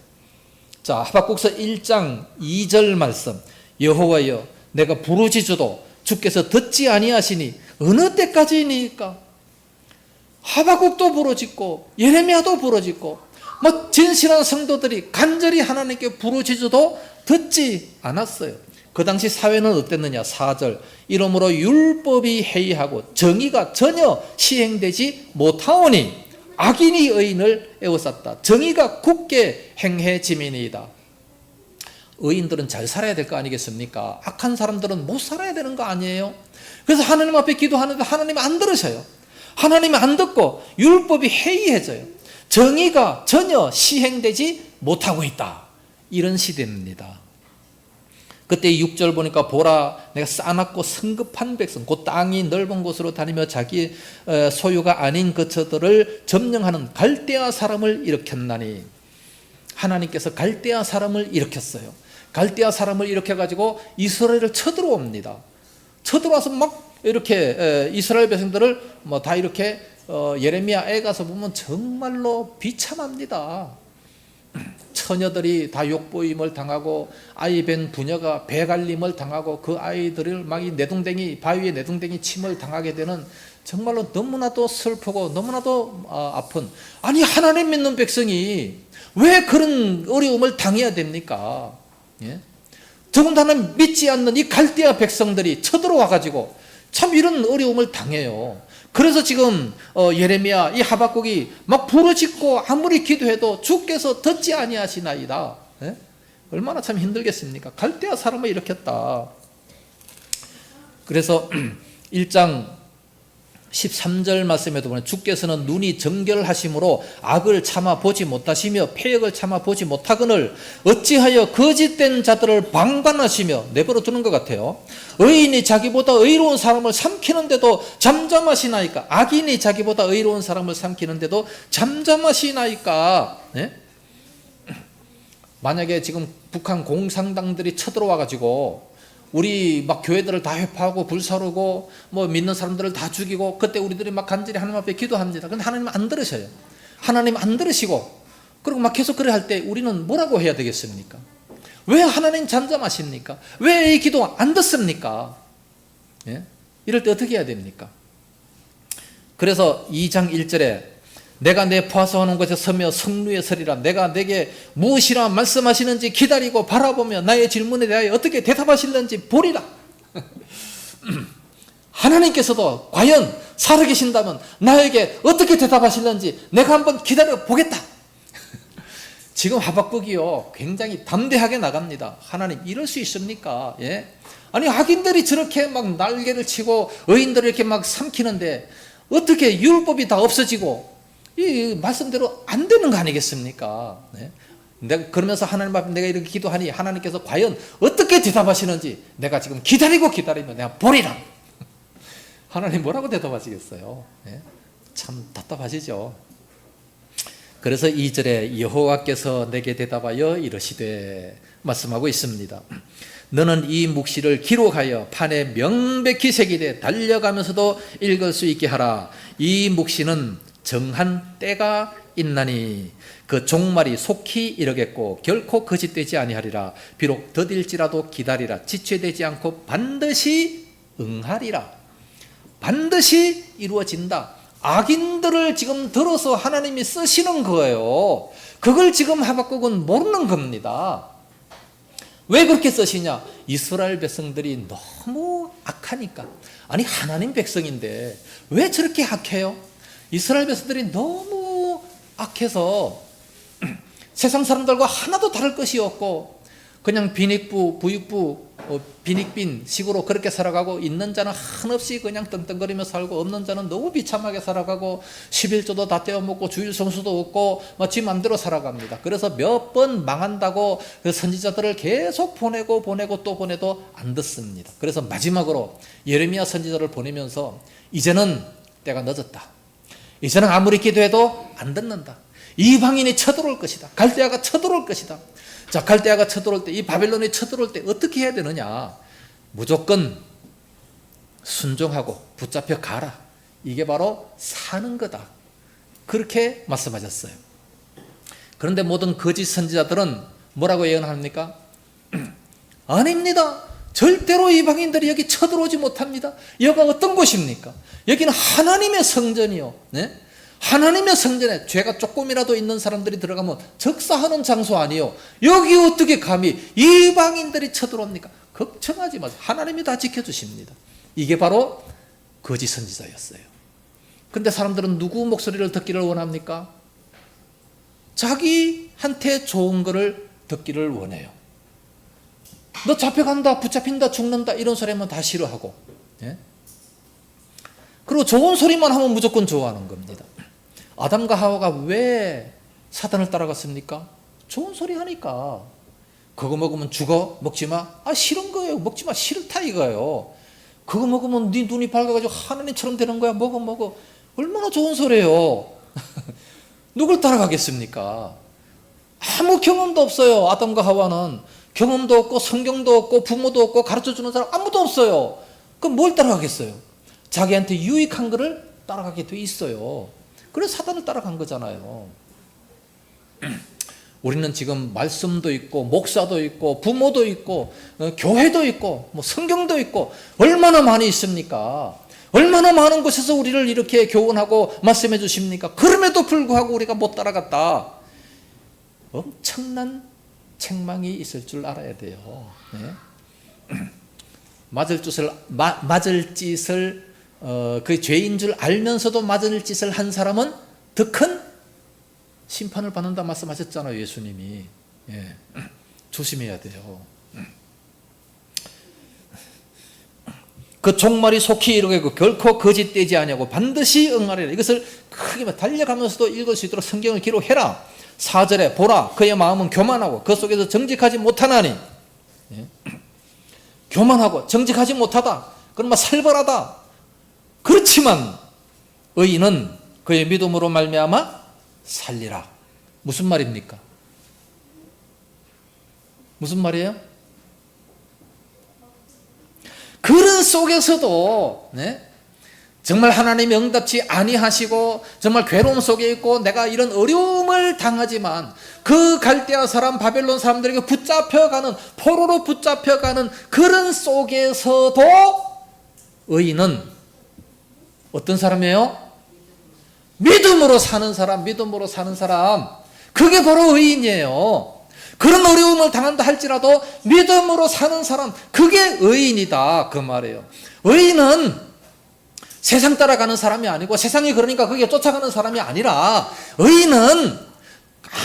자, 하박국서 1장 2절 말씀. 여호와여, 내가 부르짖어도 주께서 듣지 아니하시니 어느 때까지니까? 하박국도 부르짖고 예레미야도 부르짖고 진실한 성도들이 간절히 하나님께 부르짖어도 듣지 않았어요. 그 당시 사회는 어땠느냐? 4절. 이러므로 율법이 해이하고 정의가 전혀 시행되지 못하오니 악인이 의인을 에워쌌다. 정의가 굳게 행해지민이다. 의인들은 잘 살아야 될 거 아니겠습니까? 악한 사람들은 못 살아야 되는 거 아니에요? 그래서 하나님 앞에 기도하는데 하나님이 안 들으셔요. 하나님이 안 듣고 율법이 해이해져요. 정의가 전혀 시행되지 못하고 있다. 이런 시대입니다. 그때 6절 보니까 보라 내가 싸납고 성급한 백성 곧 땅이 넓은 곳으로 다니며 자기 소유가 아닌 거처들을 점령하는 갈대아 사람을 일으켰나니. 하나님께서 갈대아 사람을 일으켰어요. 갈대아 사람을 일으켜가지고 이스라엘을 쳐들어옵니다. 쳐들어와서 막 이렇게 이스라엘 백성들을 다 이렇게 예레미야에 가서 보면 정말로 비참합니다. 처녀들이 다 욕보임을 당하고 아이 뵌 부녀가 배갈림을 당하고 그 아이들을 막 이 내동댕이 바위에 내동댕이 침을 당하게 되는 정말로 너무나도 슬프고 너무나도 아픈, 아니 하나님 믿는 백성이 왜 그런 어려움을 당해야 됩니까? 예? 더군다나 믿지 않는 이 갈대아 백성들이 쳐들어와 가지고 참 이런 어려움을 당해요. 그래서 지금 예레미야 이 하박국이 막 부르짖고 아무리 기도해도 주께서 듣지 아니하시나이다. 예? 얼마나 참 힘들겠습니까? 갈대아 사람을 일으켰다. 그래서 1장 13절 말씀에도 보면 주께서는 눈이 정결하심으로 악을 참아 보지 못하시며 패역을 참아 보지 못하거늘 어찌하여 거짓된 자들을 방관하시며, 내버려 두는 것 같아요. 의인이 자기보다 의로운 사람을 삼키는데도 잠잠하시나이까. 악인이 자기보다 의로운 사람을 삼키는데도 잠잠하시나이까. 네? 만약에 지금 북한 공산당들이 쳐들어와 가지고 우리 막 교회들을 다 회파하고 불사르고 뭐 믿는 사람들을 다 죽이고, 그때 우리들이 막 간절히 하나님 앞에 기도합니다. 근데 하나님 안 들으셔요. 하나님 안 들으시고, 그리고 막 계속 그래 할 때 우리는 뭐라고 해야 되겠습니까? 왜 하나님 잠잠하십니까? 왜 이 기도 안 듣습니까? 예? 이럴 때 어떻게 해야 됩니까? 그래서 2장 1절에 내가 내 보아서하는 곳에 서며 성루에 서리라. 내가 내게 무엇이라 말씀하시는지 기다리고 바라보며 나의 질문에 대하여 어떻게 대답하실는지 보리라. 하나님께서도 과연 살아계신다면 나에게 어떻게 대답하실는지 내가 한번 기다려 보겠다. 지금 하박국이요 굉장히 담대하게 나갑니다. 하나님 이럴 수 있습니까? 예? 아니 악인들이 저렇게 막 날개를 치고 의인들을 이렇게 막 삼키는데 어떻게 율법이 다 없어지고 이 말씀대로 안 되는 거 아니겠습니까? 네? 내가 그러면서 하나님 앞에 내가 이렇게 기도하니 하나님께서 과연 어떻게 대답하시는지 내가 지금 기다리면 내가 보리라. 하나님 뭐라고 대답하시겠어요? 네? 참 답답하시죠. 그래서 2절에 여호와께서 내게 대답하여 이러시되 말씀하고 있습니다. 너는 이 묵시를 기록하여 판에 명백히 새기되 달려가면서도 읽을 수 있게 하라. 이 묵시는 정한 때가 있나니 그 종말이 속히 이르겠고 결코 거짓되지 아니하리라. 비록 더딜지라도 기다리라. 지체되지 않고 반드시 응하리라. 반드시 이루어진다. 악인들을 지금 들어서 하나님이 쓰시는 거예요. 그걸 지금 하박국은 모르는 겁니다. 왜 그렇게 쓰시냐? 이스라엘 백성들이 너무 악하니까. 아니 하나님 백성인데 왜 저렇게 악해요? 이스라엘 백성들이 너무 악해서 세상 사람들과 하나도 다를 것이 없고 그냥 빈익부 부익부 빈익빈 식으로 그렇게 살아가고, 있는 자는 한없이 그냥 떵떵거리며 살고 없는 자는 너무 비참하게 살아가고 11조도 다 떼어먹고 주일 성수도 없고 지 맘대로 살아갑니다. 그래서 몇 번 망한다고 그 선지자들을 계속 보내고 또 보내도 안 듣습니다. 그래서 마지막으로 예레미야 선지자를 보내면서 이제는 때가 늦었다. 이제는 아무리 기도해도 안 듣는다. 이방인이 쳐들어올 것이다. 갈대아가 쳐들어올 것이다. 자, 갈대아가 쳐들어올 때, 이 바벨론이 쳐들어올 때 어떻게 해야 되느냐? 무조건 순종하고 붙잡혀 가라. 이게 바로 사는 거다. 그렇게 말씀하셨어요. 그런데 모든 거짓 선지자들은 뭐라고 예언합니까? 아닙니다. 절대로 이방인들이 여기 쳐들어오지 못합니다. 여기가 어떤 곳입니까? 여기는 하나님의 성전이요. 네? 하나님의 성전에 죄가 조금이라도 있는 사람들이 들어가면 적사하는 장소 아니요. 여기 어떻게 감히 이방인들이 쳐들어옵니까? 걱정하지 마세요. 하나님이 다 지켜주십니다. 이게 바로 거짓 선지자였어요. 그런데 사람들은 누구 목소리를 듣기를 원합니까? 자기한테 좋은 거를 듣기를 원해요. 너 잡혀간다, 붙잡힌다, 죽는다 이런 소리 하면 다 싫어하고, 예? 그리고 좋은 소리만 하면 무조건 좋아하는 겁니다. 아담과 하와가 왜 사단을 따라갔습니까? 좋은 소리 하니까. 그거 먹으면 죽어? 먹지 마? 싫은 거예요. 먹지 마. 싫다 이거예요. 그거 먹으면 네 눈이 밝아가지고 하나님처럼 되는 거야. 먹어. 얼마나 좋은 소리예요. 누굴 따라가겠습니까? 아무 경험도 없어요. 아담과 하와는 경험도 없고 성경도 없고 부모도 없고 가르쳐주는 사람 아무도 없어요. 그럼 뭘 따라가겠어요? 자기한테 유익한 거를 따라가게 돼 있어요. 그래서 사단을 따라간 거잖아요. 우리는 지금 말씀도 있고 목사도 있고 부모도 있고 교회도 있고 뭐 성경도 있고 얼마나 많이 있습니까? 얼마나 많은 곳에서 우리를 이렇게 교훈하고 말씀해 주십니까? 그럼에도 불구하고 우리가 못 따라갔다. 엄청난 책망이 있을 줄 알아야 돼요. 네? 맞을 짓을 그 죄인 줄 알면서도 맞을 짓을 한 사람은 더 큰 심판을 받는다 말씀하셨잖아요, 예수님이. 예. 조심해야 돼요. 그 종말이 속히 이르고 결코 거짓되지 아니하고 반드시 응하리라. 이것을 크게 달려가면서도 읽을 수 있도록 성경을 기록해라. 4절에 보라 그의 마음은 교만하고 그 속에서 정직하지 못하나니. 예. 교만하고 정직하지 못하다. 그러면 살벌하다. 그렇지만 의인은 그의 믿음으로 말미암아 살리라. 무슨 말입니까? 무슨 말이에요? 그런 속에서도 네? 정말 하나님이 응답치 아니하시고 정말 괴로움 속에 있고 내가 이런 어려움을 당하지만 그 갈대아 사람 바벨론 사람들에게 붙잡혀가는 포로로 붙잡혀가는 그런 속에서도 의인은 어떤 사람이에요? 믿음으로 사는 사람, 믿음으로 사는 사람. 그게 바로 의인이에요. 그런 어려움을 당한다 할지라도 믿음으로 사는 사람, 그게 의인이다 그 말이에요. 의인은 세상 따라가는 사람이 아니고 세상이 그러니까 거기에 쫓아가는 사람이 아니라 의인은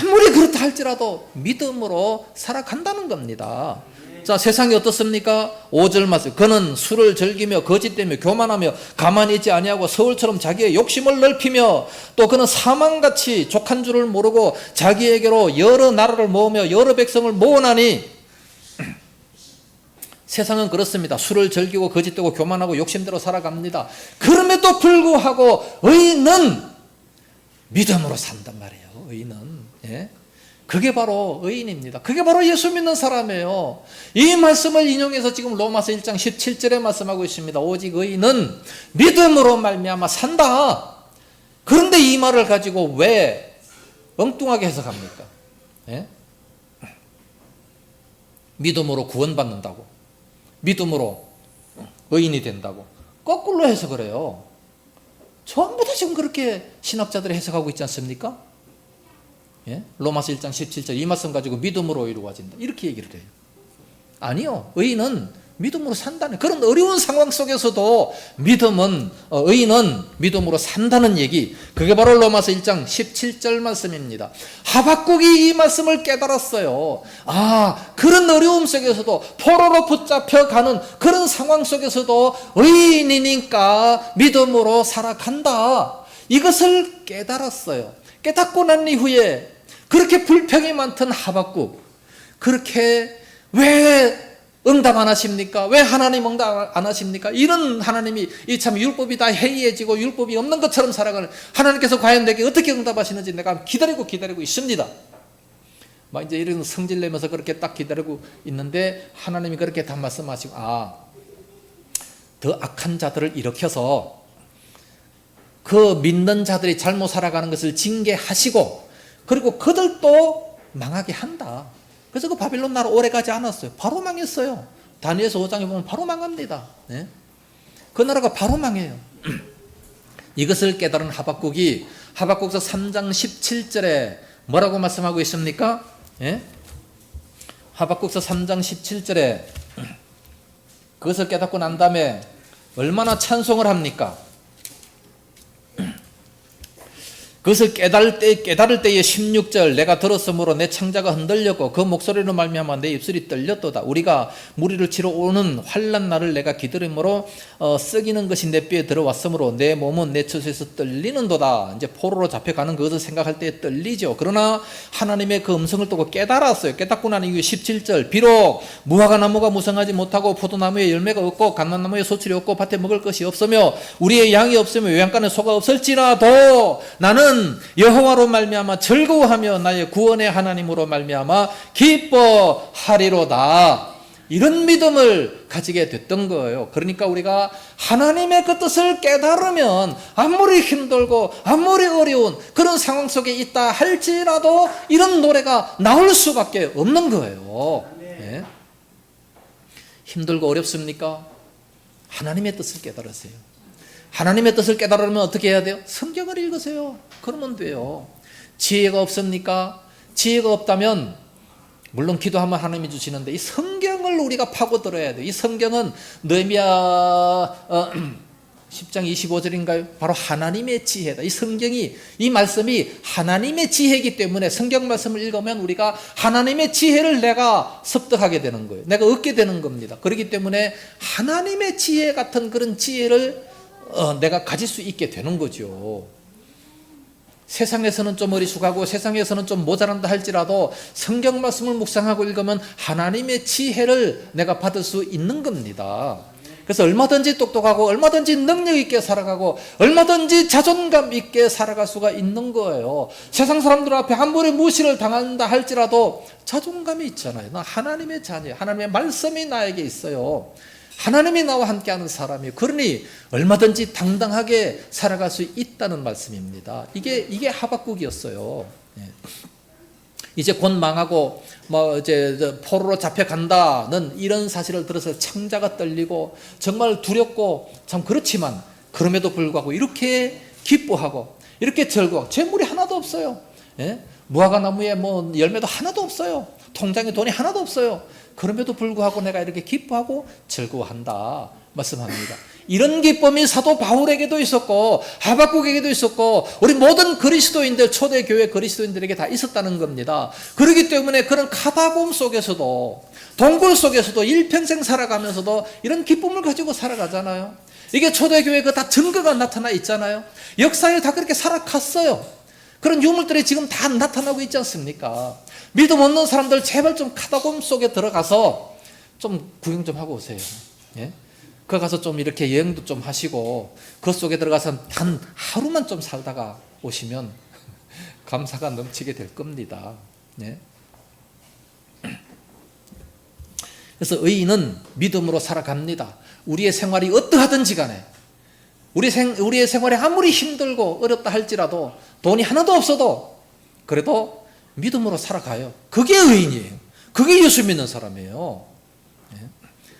아무리 그렇다 할지라도 믿음으로 살아간다는 겁니다. 자, 세상이 어떻습니까? 5절 말씀. 그는 술을 즐기며 거짓되며 교만하며 가만히 있지 아니하고 서울처럼 자기의 욕심을 넓히며 또 그는 사망같이 족한 줄을 모르고 자기에게로 여러 나라를 모으며 여러 백성을 모으나니. 세상은 그렇습니다. 술을 즐기고 거짓되고 교만하고 욕심대로 살아갑니다. 그럼에도 불구하고 의인은 믿음으로 산단 말이에요. 의인은. 예? 그게 바로 의인입니다. 그게 바로 예수 믿는 사람이에요. 이 말씀을 인용해서 지금 로마서 1장 17절에 말씀하고 있습니다. 오직 의인은 믿음으로 말미암아 산다. 그런데 이 말을 가지고 왜 엉뚱하게 해석합니까? 예? 믿음으로 구원받는다고, 믿음으로 의인이 된다고 거꾸로 해석을 해요. 전부 다 지금 그렇게 신학자들이 해석하고 있지 않습니까? 예? 로마서 1장 17절 이 말씀 가지고 믿음으로 이루어진다 이렇게 얘기를 해요. 아니요, 의인은 믿음으로 산다는, 그런 어려운 상황 속에서도 의인은 믿음으로 산다는 얘기, 그게 바로 로마서 1장 17절 말씀입니다. 하박국이 이 말씀을 깨달았어요. 아, 그런 어려움 속에서도 포로로 붙잡혀가는 그런 상황 속에서도 의인이니까 믿음으로 살아간다, 이것을 깨달았어요. 깨닫고 난 이후에 그렇게 불평이 많던 하박국, 그렇게 왜 응답 안 하십니까? 왜 하나님 응답 안 하십니까? 이런 하나님이 참 율법이 다 해이해지고 율법이 없는 것처럼 살아가는 하나님께서 과연 내게 어떻게 응답하시는지 내가 기다리고 있습니다. 막 이제 이런 성질 내면서 그렇게 딱 기다리고 있는데 하나님이 그렇게 다 말씀하시고, 더 악한 자들을 일으켜서 그 믿는 자들이 잘못 살아가는 것을 징계하시고 그리고 그들도 망하게 한다. 그래서 그 바빌론 나라 오래 가지 않았어요. 바로 망했어요. 다니엘서 5장에 보면 바로 망합니다. 네? 그 나라가 바로 망해요. 이것을 깨달은 하박국이 하박국서 3장 17절에 뭐라고 말씀하고 있습니까? 예? 하박국서 3장 17절에 그것을 깨닫고 난 다음에 얼마나 찬송을 합니까? 그것을 깨달을 때의 16절, 내가 들었으므로 내 창자가 흔들렸고 그 목소리로 말미암아 내 입술이 떨렸도다. 우리가 무리를 치러 오는 환난 날을 내가 기다림으로 썩이는 것이 내 뼈에 들어왔으므로 내 몸은 내 처소에서 떨리는도다. 이제 포로로 잡혀가는 그것을 생각할 때 떨리죠. 그러나 하나님의 그 음성을 또 깨달았어요. 깨닫고 난 이후에 17절, 비록 무화과 나무가 무성하지 못하고 포도나무에 열매가 없고 감람나무에 소출이 없고 밭에 먹을 것이 없으며 우리의 양이 없으며 외양간에 소가 없을지라도 나는 여호와로 말미암아 즐거워하며 나의 구원의 하나님으로 말미암아 기뻐하리로다. 이런 믿음을 가지게 됐던 거예요. 그러니까 우리가 하나님의 그 뜻을 깨달으면 아무리 힘들고 아무리 어려운 그런 상황 속에 있다 할지라도 이런 노래가 나올 수밖에 없는 거예요. 네. 힘들고 어렵습니까? 하나님의 뜻을 깨달으세요. 하나님의 뜻을 깨달으면 어떻게 해야 돼요? 성경을 읽으세요. 그러면 돼요. 지혜가 없습니까? 지혜가 없다면 물론 기도하면 하나님이 주시는데 이 성경을 우리가 파고들어야 돼요. 이 성경은 느헤미야 10장 25절인가요? 바로 하나님의 지혜다. 이 성경이, 이 말씀이 하나님의 지혜이기 때문에 성경 말씀을 읽으면 우리가 하나님의 지혜를 내가 습득하게 되는 거예요. 내가 얻게 되는 겁니다. 그렇기 때문에 하나님의 지혜 같은 그런 지혜를 내가 가질 수 있게 되는 거죠. 세상에서는 좀 어리숙하고 세상에서는 좀 모자란다 할지라도 성경 말씀을 묵상하고 읽으면 하나님의 지혜를 내가 받을 수 있는 겁니다. 그래서 얼마든지 똑똑하고 얼마든지 능력 있게 살아가고 얼마든지 자존감 있게 살아갈 수가 있는 거예요. 세상 사람들 앞에 아무리 무시를 당한다 할지라도 자존감이 있잖아요. 나 하나님의 자녀, 하나님의 말씀이 나에게 있어요. 하나님이 나와 함께하는 사람이에요. 그러니 얼마든지 당당하게 살아갈 수 있다는 말씀입니다. 이게 하박국이었어요. 이제 곧 망하고 이제 포로로 잡혀간다는 이런 사실을 들어서 창자가 떨리고 정말 두렵고 참 그렇지만 그럼에도 불구하고 이렇게 기뻐하고 이렇게 즐거워. 재물이 하나도 없어요. 무화과 나무에 열매도 하나도 없어요. 통장에 돈이 하나도 없어요. 그럼에도 불구하고 내가 이렇게 기뻐하고 즐거워한다 말씀합니다. 이런 기쁨이 사도 바울에게도 있었고 하박국에게도 있었고 우리 모든 그리스도인들, 초대교회 그리스도인들에게 다 있었다는 겁니다. 그렇기 때문에 그런 카타콤 속에서도, 동굴 속에서도 일평생 살아가면서도 이런 기쁨을 가지고 살아가잖아요. 이게 초대교회 그 다 증거가 나타나 있잖아요. 역사에 다 그렇게 살아갔어요. 그런 유물들이 지금 다 나타나고 있지 않습니까? 믿음 없는 사람들 제발 좀 카타콤 속에 들어가서 좀 구경 좀 하고 오세요. 예? 그 가서 좀 이렇게 여행도 좀 하시고 그 속에 들어가서 단 하루만 좀 살다가 오시면 감사가 넘치게 될 겁니다. 예? 그래서 의인은 믿음으로 살아갑니다. 우리의 생활이 어떠하든지 간에 우리의 생활이 아무리 힘들고 어렵다 할지라도 돈이 하나도 없어도 그래도 믿음으로 살아가요. 그게 의인이에요. 그게 예수 믿는 사람이에요. 예?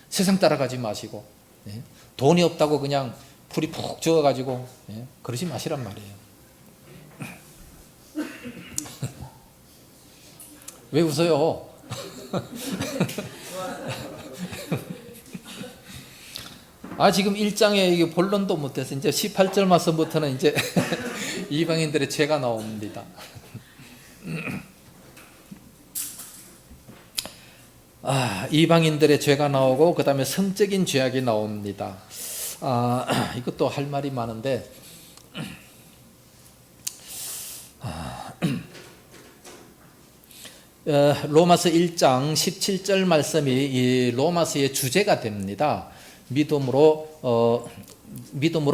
세상 따라가지 마시고 예? 돈이 없다고 그냥 풀이 푹 젖어가지고 예? 그러지 마시란 말이에요. 왜 웃어요? 지금 1장에 이게 본론도 못해서 이제 18절 말씀부터는 이제 이방인들의 죄가 나옵니다. 이방인들의 죄가 나오고 그 다음에 성적인 죄악이 나옵니다. 이것도 할 말이 많은데 로마서 1장 17절 말씀이 이 로마서의 주제가 됩니다. 믿음으로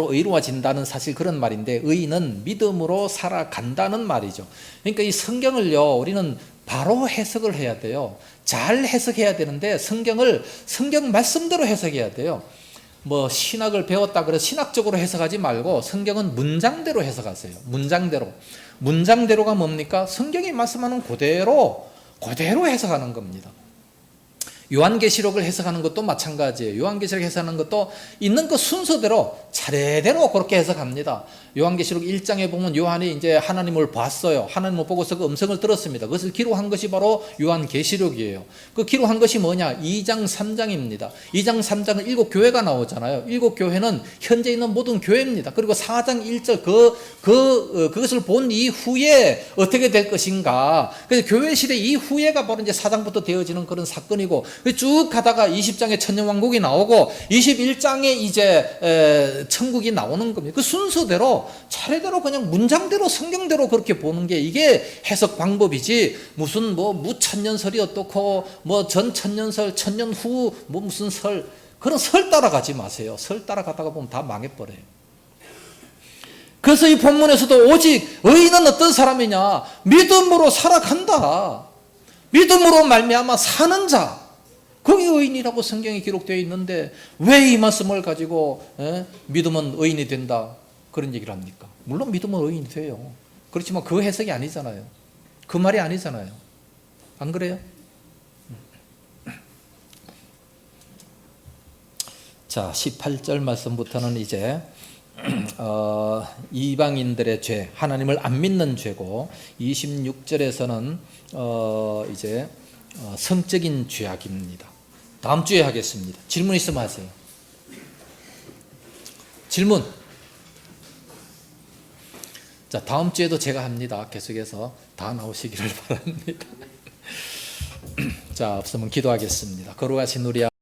의로워진다는 사실 그런 말인데 의인은 믿음으로 살아간다는 말이죠. 그러니까 이 성경을요 우리는 바로 해석을 해야 돼요. 잘 해석해야 되는데 성경 말씀대로 해석해야 돼요. 신학을 배웠다 그래서 신학적으로 해석하지 말고 성경은 문장대로 해석하세요. 문장대로가 뭡니까? 성경이 말씀하는 그대로 해석하는 겁니다. 요한계시록을 해석하는 것도 마찬가지예요. 요한계시록 해석하는 것도 있는 그 순서대로 차례대로 그렇게 해석합니다. 요한계시록 1장에 보면 요한이 이제 하나님을 봤어요. 하나님을 보고서 그 음성을 들었습니다. 그것을 기록한 것이 바로 요한계시록이에요. 그 기록한 것이 뭐냐? 2장 3장입니다. 2장 3장은 7교회가 나오잖아요. 7교회는 현재 있는 모든 교회입니다. 그리고 4장 1절 그것을 본 이후에 어떻게 될 것인가? 그래서 교회 시대 이후에가 바로 이제 4장부터 되어지는 그런 사건이고 쭉 가다가 20장에 천년왕국이 나오고 21장에 이제 천국이 나오는 겁니다. 그 순서대로 차례대로 그냥 문장대로 성경대로 그렇게 보는 게 이게 해석 방법이지 무슨 무천년설이 어떻고 전천년설 천년 후 무슨 설 그런 설 따라가지 마세요. 설 따라가다가 보면 다 망해버려요. 그래서 이 본문에서도 오직 의인은 어떤 사람이냐? 믿음으로 살아간다. 믿음으로 말미암아 사는 자. 거기 의인이라고 성경에 기록되어 있는데 왜 이 말씀을 가지고 믿으면 의인이 된다 그런 얘기를 합니까? 물론 믿으면 의인이 돼요. 그렇지만 그 해석이 아니잖아요. 그 말이 아니잖아요. 안 그래요? 자, 18절 말씀부터는 이제 이방인들의 죄, 하나님을 안 믿는 죄고, 26절에서는 이제 성적인 죄악입니다. 다음 주에 하겠습니다. 질문 있으면 하세요. 질문. 자, 다음 주에도 제가 합니다. 계속해서 다 나오시기를 바랍니다. 자, 없으면 기도하겠습니다. 거룩하신 우리